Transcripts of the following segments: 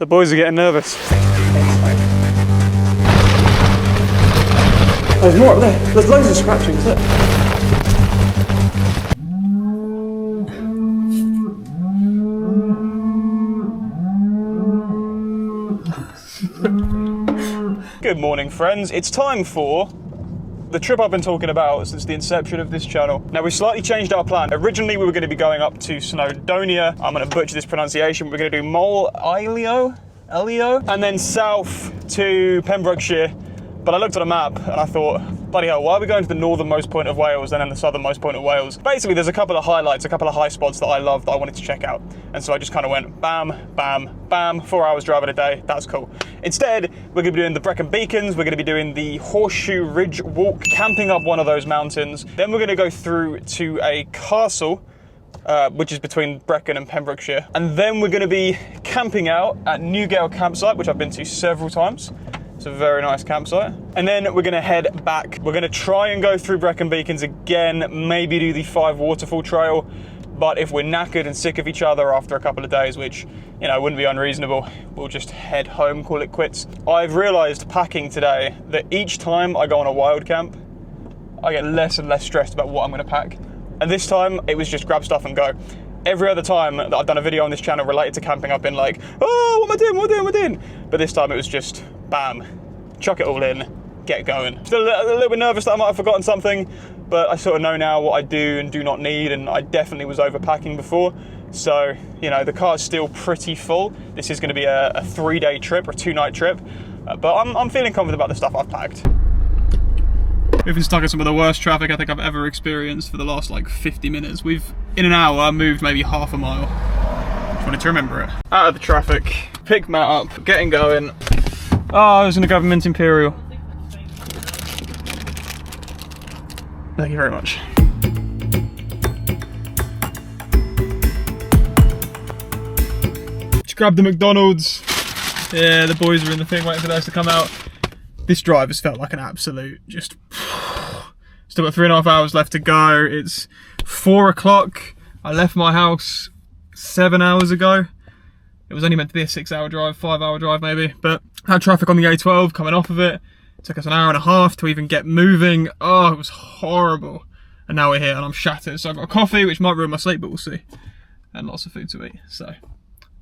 The boys are getting nervous. There's more up there. There's loads of scratchings there. Good morning, friends. It's time for the trip I've been talking about since the inception of this channel. Now, we've slightly changed our plan. Originally, we were going to be going up to Snowdonia. I'm going to butcher this pronunciation. We're going to do Mole Elio, and then south to Pembrokeshire. But I looked at a map and I thought, bloody hell, why are we going to the northernmost point of Wales and then the southernmost point of Wales? Basically, there's a couple of highlights, a couple of high spots that I love that I wanted to check out. And so I just kind of went bam, bam, bam, 4 hours driving a day, that's cool. Instead, we're gonna be doing the Brecon Beacons, we're gonna be doing the Horseshoe Ridge Walk, camping up one of those mountains. Then we're gonna go through to a castle, which is between Brecon and Pembrokeshire. And then we're gonna be camping out at Newgale campsite, which I've been to several times. It's a very nice campsite. And then we're gonna head back. We're gonna try and go through Brecon Beacons again, maybe do the 5 waterfall trail. But if we're knackered and sick of each other after a couple of days, which, you know, wouldn't be unreasonable, we'll just head home, call it quits. I've realized packing today that each time I go on a wild camp, I get less and less stressed about what I'm gonna pack. And this time it was just grab stuff and go. Every other time that I've done a video on this channel related to camping, I've been like, oh, what am I doing? But this time it was just, bam, chuck it all in, get going. Still a little bit nervous that I might have forgotten something, but I sort of know now what I do and do not need, and I definitely was overpacking before. So, you know, the car's still pretty full. This is gonna be a 3-day trip or a 2-night trip, but I'm feeling confident about the stuff I've packed. We've been stuck in some of the worst traffic I think I've ever experienced for the last like 50 minutes. We've, in an hour, moved maybe half a mile. Just wanted to remember it. Out of the traffic, pick Matt up, getting going. Oh, I was gonna go for Mint Imperial. Thank you very much. Just grabbed the McDonald's. Yeah, the boys are in the thing waiting for those to come out. This drive has felt like an absolute just... Still got 3.5 hours left to go. It's 4 o'clock. I left my house 7 hours ago. It was only meant to be a 6-hour drive, 5-hour drive maybe, but had traffic on the A12 coming off of it. It took us an hour and a half to even get moving. Oh, it was horrible. And now we're here and I'm shattered. So I've got a coffee, which might ruin my sleep, but we'll see. And lots of food to eat. So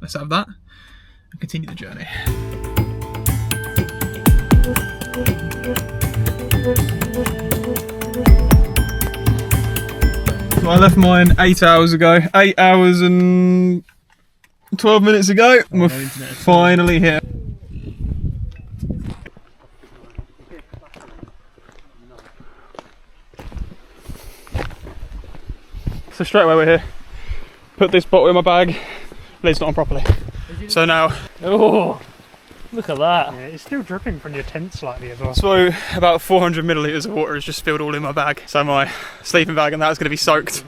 let's have that and continue the journey. So I left mine 8 hours ago. 8 hours and 12 minutes ago. And we're finally here. So straight away we're here. Put this bottle in my bag. Lid's not on properly. So now... Oh, look at that. Yeah, it's still dripping from your tent slightly as well. So about 400 millilitres of water has just spilled all in my bag. So my sleeping bag and that is going to be soaked.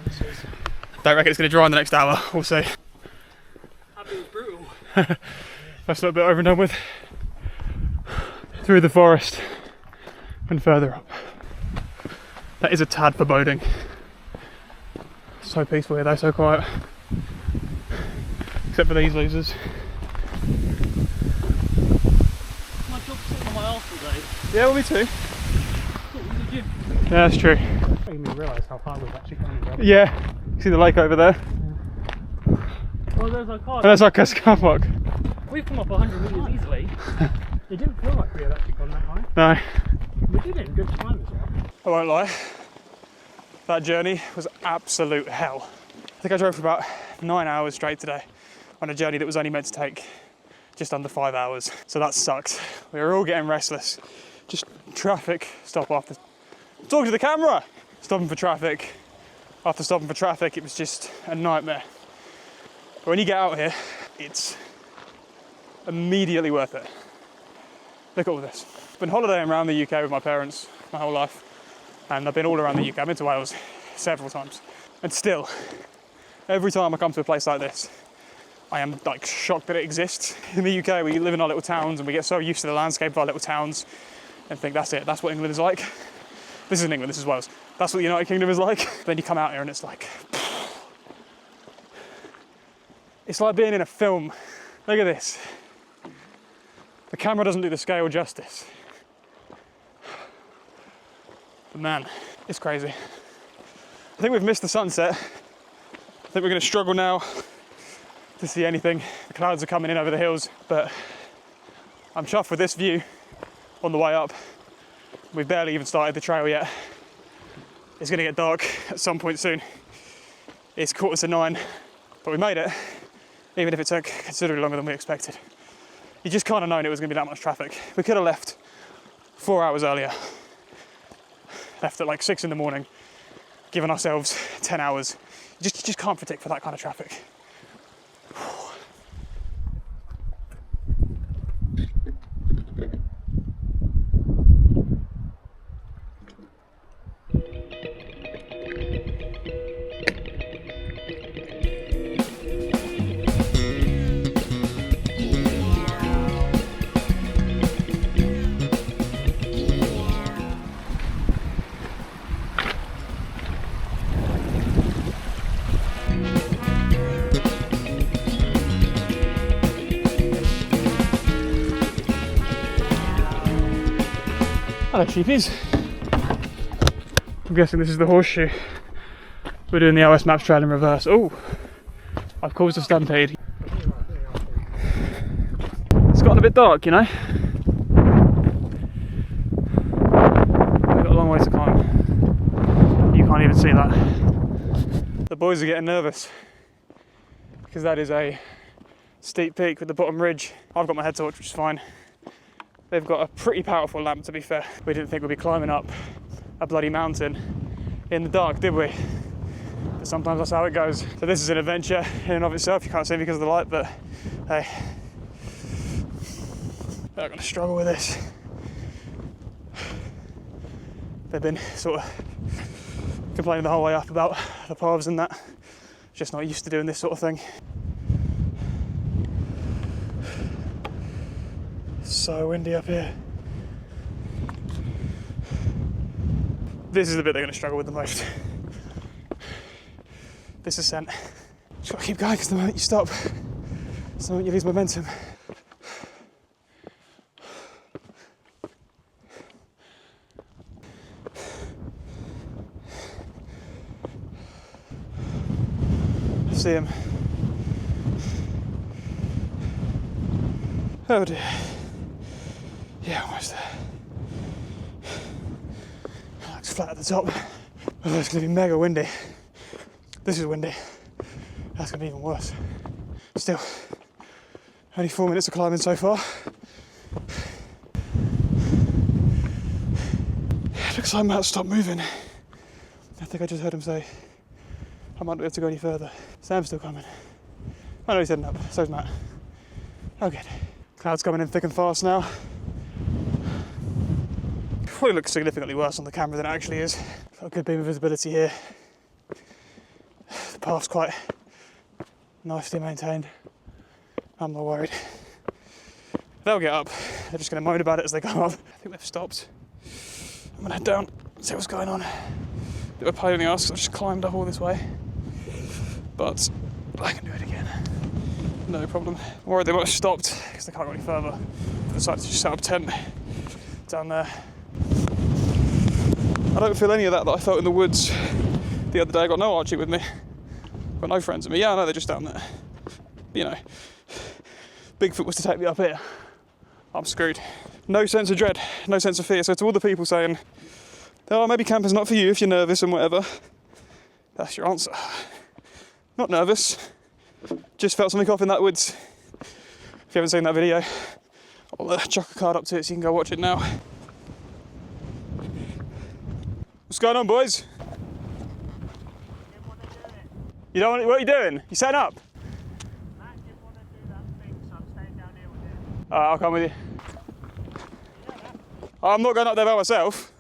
Don't reckon it's going to dry in the next hour. We'll see. That was brutal. That's a little bit over and done with. Through the forest and further up. That is a tad foreboding. So peaceful here though, so quiet. Except for these losers. My job's sitting on my arse all day. Yeah, well, me too. Yeah, Yeah, that's true. I didn't even realise how far we've actually come. Right? Yeah, see the lake over there? Yeah. Well, there's our car. And that's our car park. We've come up 100 metres easily. It didn't feel like we had actually gone that high. No. We did it in good time as well. I won't lie. That journey was absolute hell. I think I drove for about 9 hours straight today on a journey that was only meant to take just under 5 hours. So that sucked. We were all getting restless. Just traffic, stop after. Talk to the camera! Stopping for traffic. After stopping for traffic, it was just a nightmare. But when you get out here, it's immediately worth it. Look at all this. I've been holidaying around the UK with my parents my whole life. And I've been all around the UK. I've been to Wales several times. And still, every time I come to a place like this, I am like shocked that it exists. In the UK, we live in our little towns and we get so used to the landscape of our little towns and think that's it, that's what England is like. This isn't England, this is Wales. That's what the United Kingdom is like. Then you come out here and it's like, it's like being in a film. Look at this. The camera doesn't do the scale justice. But man, it's crazy. I think we've missed the sunset. I think we're going to struggle now to see anything. The clouds are coming in over the hills, but I'm chuffed with this view on the way up. We've barely even started the trail yet. It's going to get dark at some point soon. It's 9:15, but we made it, even if it took considerably longer than we expected. You just can't have known it was going to be that much traffic. We could have left 4 hours earlier. Left at like 6 in the morning, given ourselves 10 hours. You just can't predict for that kind of traffic. Hello sheepies. I'm guessing this is the horseshoe. We're doing the OS Maps trail in reverse. Oh, I've caused a stampede. It's gotten a bit dark, you know. We've got a long way to climb. You can't even see that. The boys are getting nervous because that is a steep peak with the bottom ridge. I've got my head torch, which is fine. They've got a pretty powerful lamp, to be fair. We didn't think we'd be climbing up a bloody mountain in the dark, did we? But sometimes that's how it goes. So this is an adventure in and of itself. You can't see me because of the light, but hey, they're gonna struggle with this. They've been sort of complaining the whole way up about the paths and that. Just not used to doing this sort of thing. So windy up here. This is the bit they're going to struggle with the most. This ascent. Just got to keep going because the moment you stop, it's the moment you lose momentum. I see him. Oh dear. Yeah, almost there. Looks flat at the top. Oh, it's going to be mega windy. This is windy. That's going to be even worse. Still, only 4 minutes of climbing so far. It looks like I might stop moving. I think I just heard him say I might not be able to go any further. Sam's still coming. I know he's heading up, so's Matt. Oh good. Clouds coming in thick and fast now. Probably looks significantly worse on the camera than it actually is. Got a good beam of visibility here. The path's quite nicely maintained. I'm not worried. They'll get up. They're just going to moan about it as they come up. I think they've stopped. I'm going to head down, see what's going on. Bit of a pain in the arse, I've just climbed up all this way. But I can do it again. No problem. I'm worried they might have stopped because they can't go any further. They decided to just set up a tent down there. I don't feel any of that I felt in the woods the other day. I got no Archie with me. Got no friends with me. Yeah, I know they're just down there. You know, Bigfoot was to take me up here. I'm screwed. No sense of dread, no sense of fear. So to all the people saying, oh, maybe camping's not for you if you're nervous and whatever, that's your answer. Not nervous. Just felt something off in that woods. If you haven't seen that video, I'll chuck a card up to it so you can go watch it now. What's going on, boys? You don't want it? What are you doing? You setting up? Matt didn't want to do that thing, so I'm staying down here with him. Alright, I'll come with you. I'm not going up there by myself.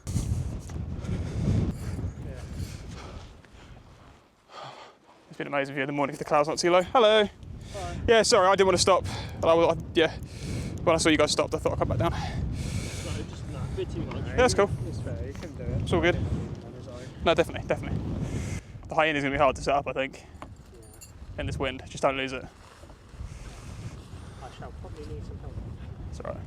It's been amazing view in the morning if the cloud's not too low. Hello. Hi. Yeah, sorry, I didn't want to stop. Yeah, when I saw you guys stopped, I thought I'd come back down. No, just no, a bit too much. Yeah, that's cool. It's fair, you can do it. It's all good. No, definitely. The high end is going to be hard to set up, I think. Yeah. In this wind, just don't lose it. I shall probably need some help. It's all right.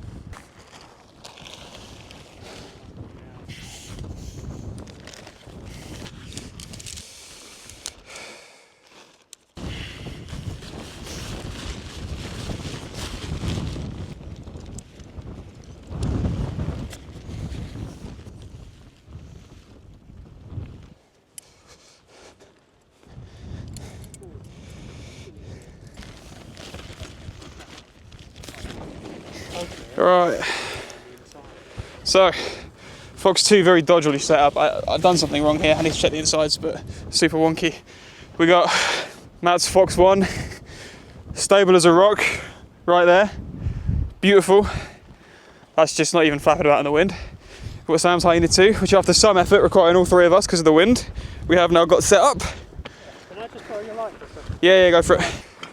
Alright, so Fox 2 very dodgily set up. I've done something wrong here, I need to check the insides, but super wonky. We got Matt's Fox 1, stable as a rock, right there, beautiful. That's just not even flapping about in the wind. We've got Sam's Hyena 2, which after some effort requiring all three of us because of the wind, we have now got set up. Can I just throw your light for a second? Yeah, go for it.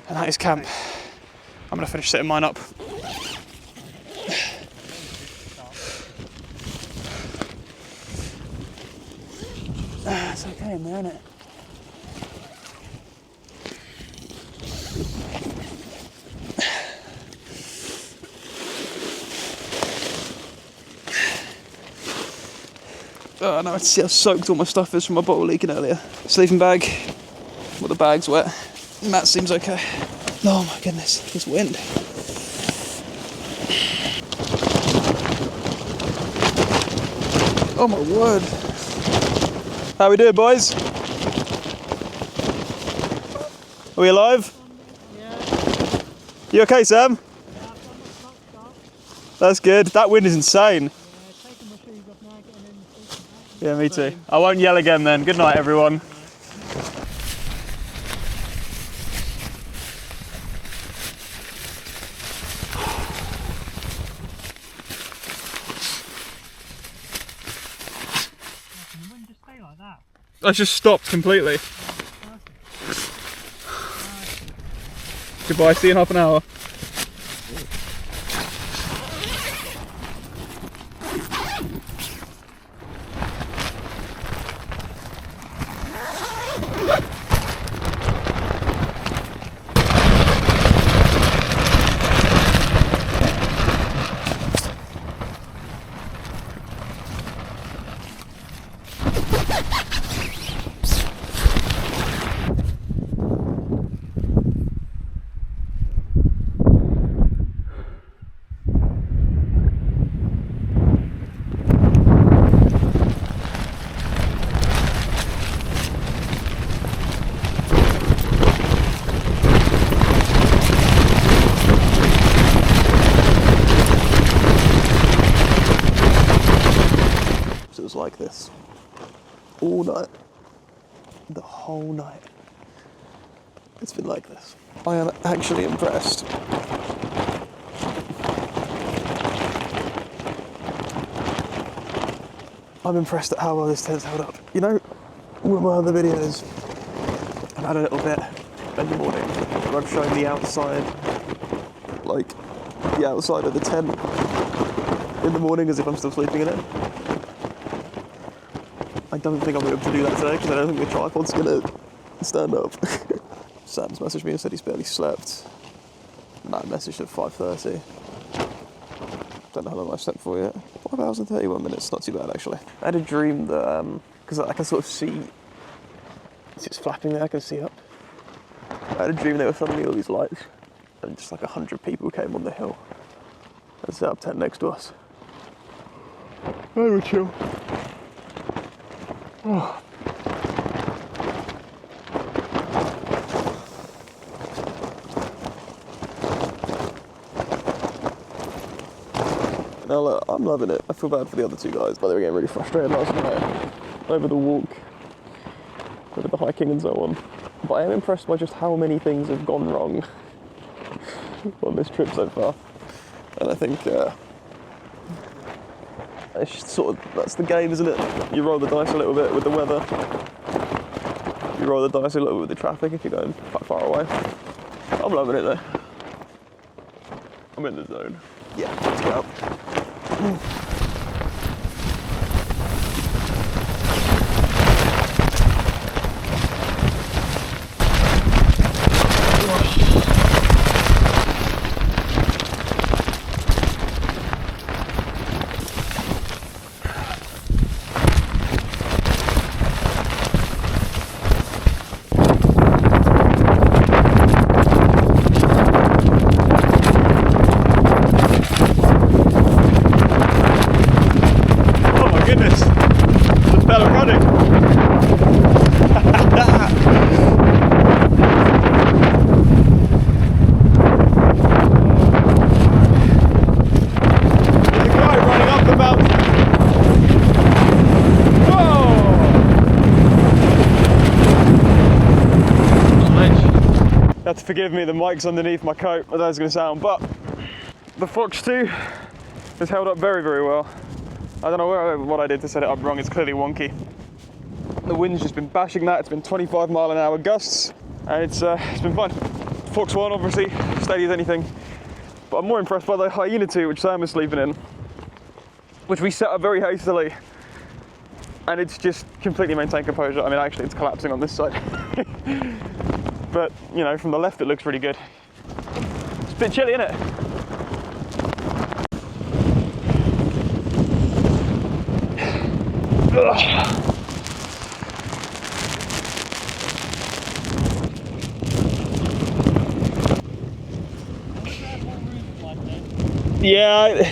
And that is camp. I'm gonna finish setting mine up. It's okay in there, isn't it? Oh, now I see how soaked all my stuff is from my bottle leaking earlier. Sleeping bag. Well, the bag's wet. Matt seems okay. Oh my goodness, this wind. Oh my word. How we doing, boys? Are we alive? Yeah. You okay, Sam? Yeah, I've done my smoke start. That's good. That wind is insane. Yeah, taking my shoes off now, getting in the sleeping bag. Yeah, me too. I won't yell again then. Good night, everyone. You wouldn't just stay like that. I just stopped completely. Goodbye, see you in half an hour. It was like this all night, the whole night. It's been like this. I am actually impressed. I'm impressed at how well this tent's held up. You know, one of my other videos, I've had a little bit in the morning where I've shown the outside, like the outside of the tent in the morning as if I'm still sleeping in it. I don't think I'll be able to do that today because I don't think the tripod's gonna stand up. Sam's messaged me and said he's barely slept. Matt messaged at 5:30. Don't know how long I've slept for yet. 5 hours and 31 minutes, not too bad actually. I had a dream that, because I can sort of see it's flapping there, I can see up. I had a dream they were filming me all these lights and just like 100 people came on the hill and set up tent next to us. They were chill. Oh. Now look, I'm loving it. I feel bad for the other two guys, but they were getting really frustrated last night over the walk, over the hiking and so on. But I am impressed by just how many things have gone wrong on this trip so far. And I think it's just sort of, that's the game, isn't it? You roll the dice a little bit with the weather. You roll the dice a little bit with the traffic if you're going quite far away. I'm loving it though. I'm in the zone. Yeah, let's go. forgive me, the mic's underneath my coat. I don't know how it's going to sound, but the Fox 2 has held up very, very well. I don't know what I did to set it up wrong. It's clearly wonky. The wind's just been bashing that. It's been 25-mile-an-hour gusts, and it's been fun. Fox 1, obviously, steady as anything. But I'm more impressed by the Hyena 2, which Sam is sleeping in, which we set up very hastily. And it's just completely maintained composure. I mean, actually, it's collapsing on this side. But, you know, from the left, it looks pretty good. It's a bit chilly, isn't it? Ugh. Yeah,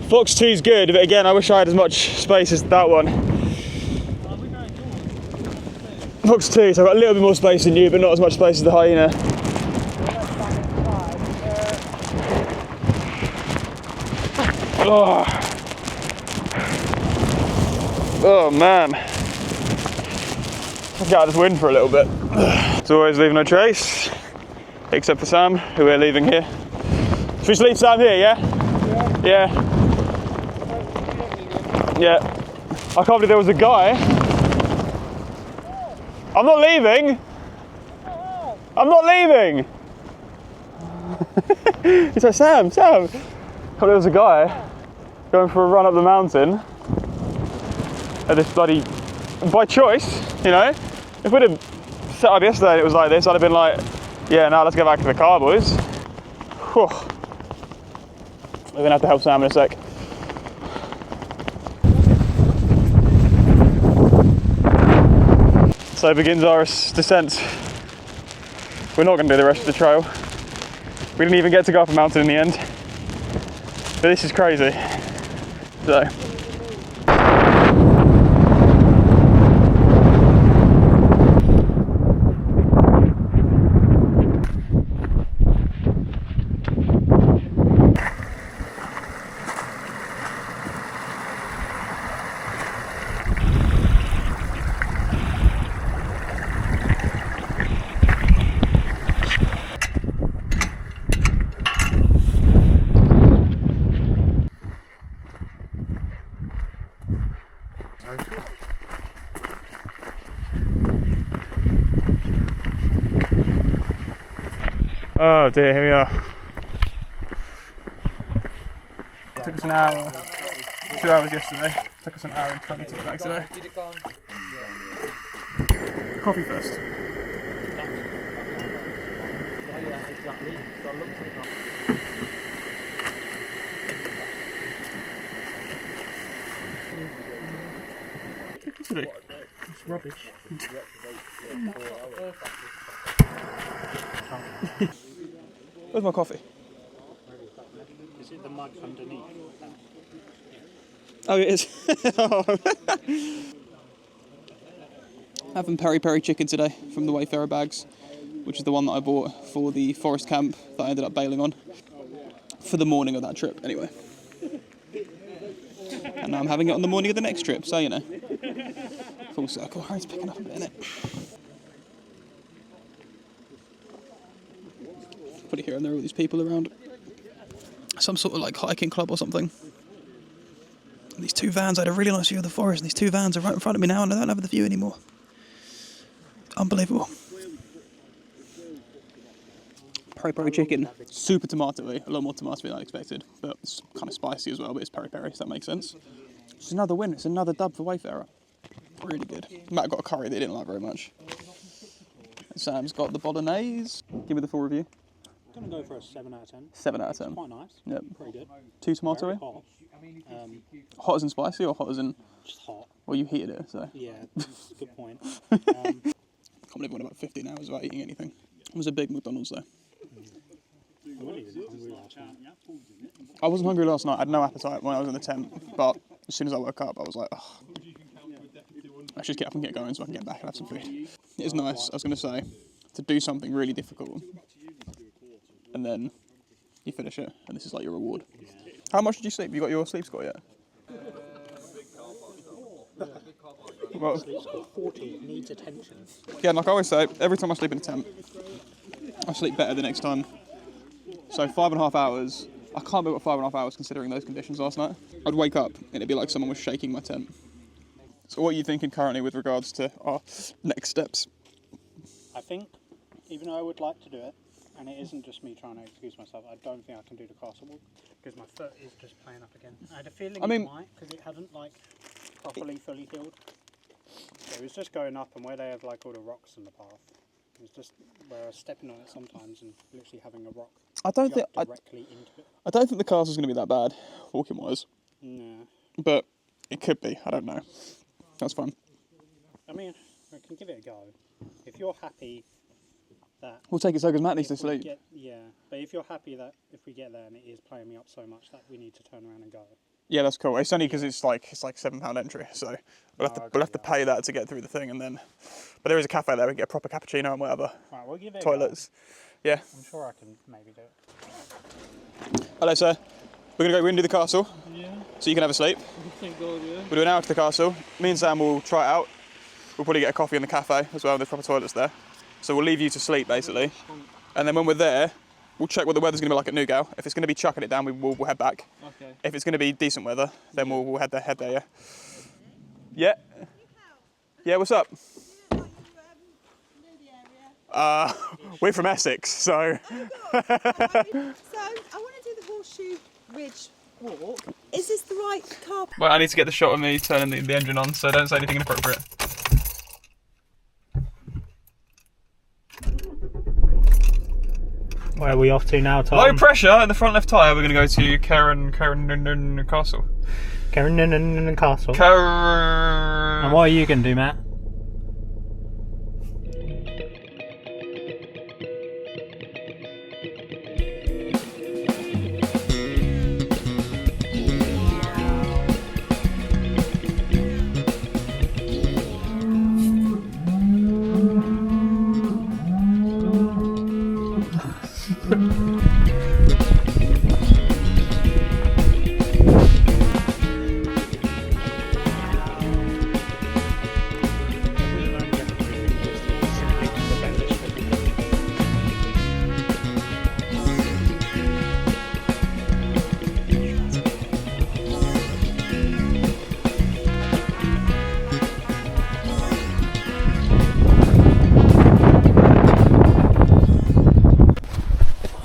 Fox 2's good, but again, I wish I had as much space as that one. Fox 2, so I've got a little bit more space than you, but not as much space as the Hyena. Oh man. I'll get out of this wind for a little bit. As always, leave no trace, except for Sam, who we're leaving here. Should we just leave Sam here, yeah? Yeah. Yeah. I can't believe there was a guy. I'm not leaving. I'm not leaving. He's like, Sam. I thought there was a guy going for a run up the mountain at this bloody, by choice, you know. If we'd have set up yesterday and it was like this, I'd have been like, yeah, now let's go back to the car, boys. Whew. We're gonna have to help Sam in a sec. So begins our descent. We're not gonna do the rest of the trail. We didn't even get to go up a mountain in the end. But this is crazy. So. Oh dear, here we are. Took us an hour, 2 hours yesterday. Took us an hour and 20 to get back today. Coffee first. It's rubbish. Where's my coffee? Is it the mug underneath? Oh, it is. Having peri-peri chicken today from the Wayfarer bags, which is the one that I bought for the forest camp that I ended up bailing on for the morning of that trip, anyway. And now I'm having it on the morning of the next trip, so you know. Full circle. Harry's picking up a bit, innit? Put it here, and there are all these people around. Some sort of like hiking club or something. And these two vans, I had a really nice view of the forest, and these two vans are right in front of me now, and I don't have the view anymore. Unbelievable. Peri-peri chicken, super tomatoey, a lot more tomato than I expected, but it's kind of spicy as well, but it's peri-peri, if that makes sense. It's another win, it's another dub for Wayfarer. Really good. Matt got a curry that he didn't like very much. And Sam's got the bolognese. Give me the full review. I'm going to go for a 7 out of 10. 7 out of 10. It's quite nice. Yep. Pretty good. Too tomatoey? Hot. Hot as in spicy or hot as in... Just hot. Well, you heated it, so... Yeah, that's a good point. I can't believe it went about 15 hours without eating anything. It was a big McDonald's, though. I wasn't hungry last night. I had no appetite when I was in the tent, but as soon as I woke up, I was like, oh, let's just get up and get going so I can get back and have some food. It was nice, I was going to say, to do something really difficult, and then you finish it, and this is like your reward. How much did you sleep? You got your sleep score yet? Well, Sleep score 40, it needs attention. yeah, like I always say, every time I sleep in a tent, I'll sleep better the next time. So 5.5 hours. I can't believe what 5.5 hours considering those conditions last night. I'd wake up and it'd be like someone was shaking my tent. So what are you thinking currently with regards to our next steps? I think, even though I would like to do it, and it isn't just me trying to excuse myself, I don't think I can do the castle walk because my foot is just playing up again. I had a feeling it might because it hadn't like properly fully healed. So it was just going up, and where they have like all the rocks in the path, it was just where I was stepping on it sometimes and literally having a rock directly into it. I don't think the castle's going to be that bad, walking wise. No. But it could be. I don't know. That's fine. I mean, I can give it a go. If you're happy that... We'll take it so because Matt needs to sleep. But if you're happy that if we get there and it is playing me up so much that we need to turn around and go. Yeah, that's cool. It's only because it's like £7 entry, so we'll have to pay that to get through the thing, and then. But there is a cafe there. We can get a proper cappuccino and whatever. Right, we'll give it toilets. A go. Yeah. I'm sure I can maybe do it. Hello, sir. We're gonna do the castle. Yeah. So you can have a sleep. Thank God, yeah. We'll do an hour to the castle. Me and Sam will try it out. We'll probably get a coffee in the cafe as well. There's proper toilets there. So we'll leave you to sleep basically, and then when we're there, we'll check what the weather's going to be like at Newgale. If it's going to be chucking it down, we'll head back. Okay. If it's going to be decent weather, then we'll head there, yeah? Yeah? Yeah, what's up? We're from Essex, so... So, I want to do the Horseshoe Ridge walk. Is this the right car? Well, I need to get the shot of me turning the engine on, so don't say anything inappropriate. Where are we off to now, Tom? Low pressure in the front left tyre. We're going to go to Carreg Castle. Carreg Castle. Carreg. And what are you going to do, Matt?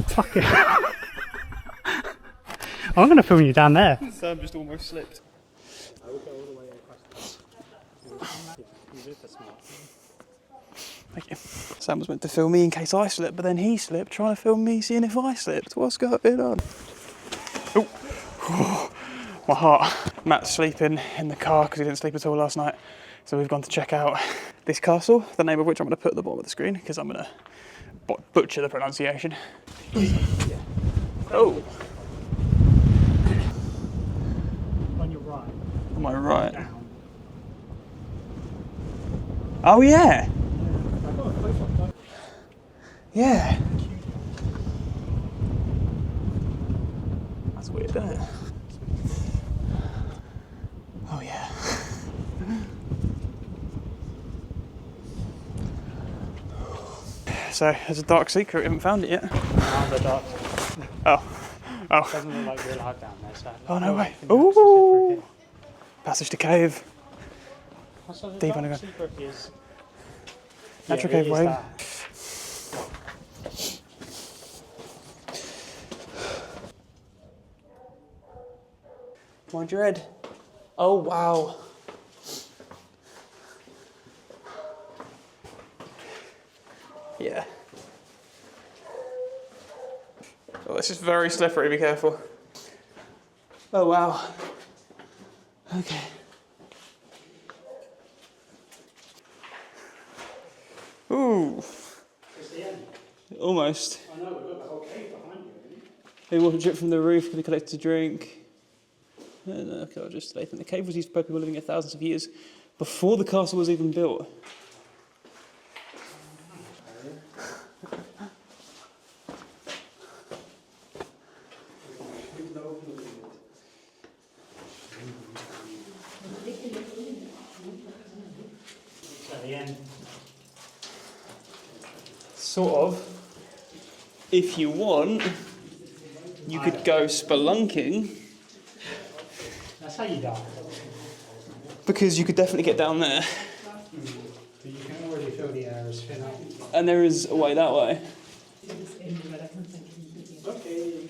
Fuck it. I'm going to film you down there. Sam just almost slipped. I will go all the way across. You did the smart. Thank you. Sam was meant to film me in case I slipped, but then he slipped trying to film me seeing if I slipped. What's going on? Oh, my heart. Matt's sleeping in the car because he didn't sleep at all last night. So we've gone to check out this castle, the name of which I'm going to put at the bottom of the screen because I'm going to butcher the pronunciation. Oh. On your right. Am I right? Down. Oh yeah. I've got a close-up. Yeah. That's weird, isn't it? Oh yeah. So there's a dark secret, we haven't found it yet. The dark. Oh. Oh. It doesn't look like real hard down there, so. Oh no way. Ooh. Passage to cave. So the Deep dark underground. secret is. Natural yeah, it cave is wave. that. Mind your head. Oh wow. Yeah. Oh, this is very slippery, be careful. Oh wow. Okay. Ooh. It's the end. Almost. I know, we've got the whole cave behind you. They water drip from the roof, could be collected to drink. Okay, I'll just I think the cave was used by people living here thousands of years before the castle was even built. It's at the end. Sort of. if you want, you could go spelunking. That's how you die. Because you could definitely get down there. But you can already feel the air is thin out. And there is a way that way. Okay.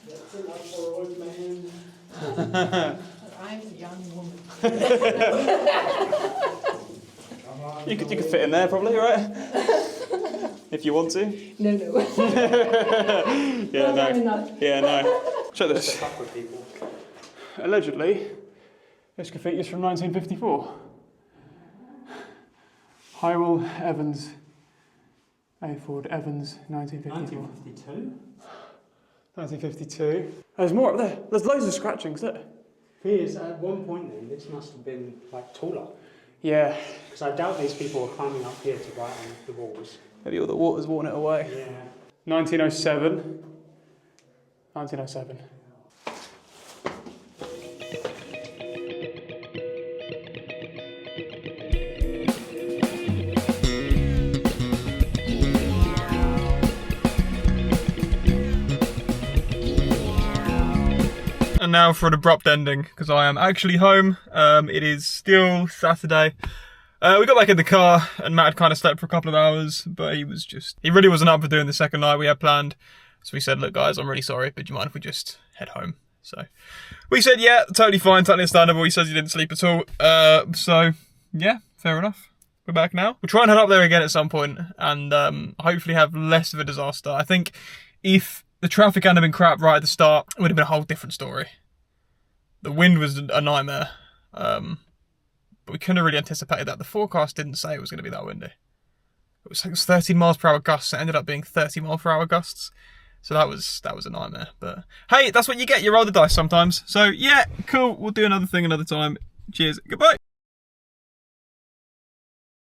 That's enough for old man. I'm a young woman. You could fit in there probably, right? If you want to. No. Yeah, no. Not. Yeah, no. Check this. Allegedly, this graffiti is from 1954. Hyrule Evans. A. Ford Evans, 1954. 1952? 1952. There's more up there. There's loads of scratchings there. Because at one point then, this must have been like taller. Yeah. Because I doubt these people were climbing up here to write on the walls. Maybe all the water's worn it away. Yeah. 1907. 1907. And now for an abrupt ending, because I am actually home. It is still Saturday. We got back in the car and Matt had kind of slept for a couple of hours, but he really wasn't up for doing the second night we had planned. So we said, look guys, I'm really sorry, but do you mind if we just head home? So we said, yeah, totally fine, totally understandable. He says he didn't sleep at all. So yeah, fair enough. We're back now. We'll try and head up there again at some point and hopefully have less of a disaster. I think if the traffic hadn't been crap right at the start, it would have been a whole different story. The wind was a nightmare. But we couldn't have really anticipated that. The forecast didn't say it was going to be that windy. It was 13 miles per hour gusts. It ended up being 30 mile per hour gusts. So that was a nightmare. But hey, that's what you get. You roll the dice sometimes. So yeah, cool. We'll do another thing another time. Cheers. Goodbye.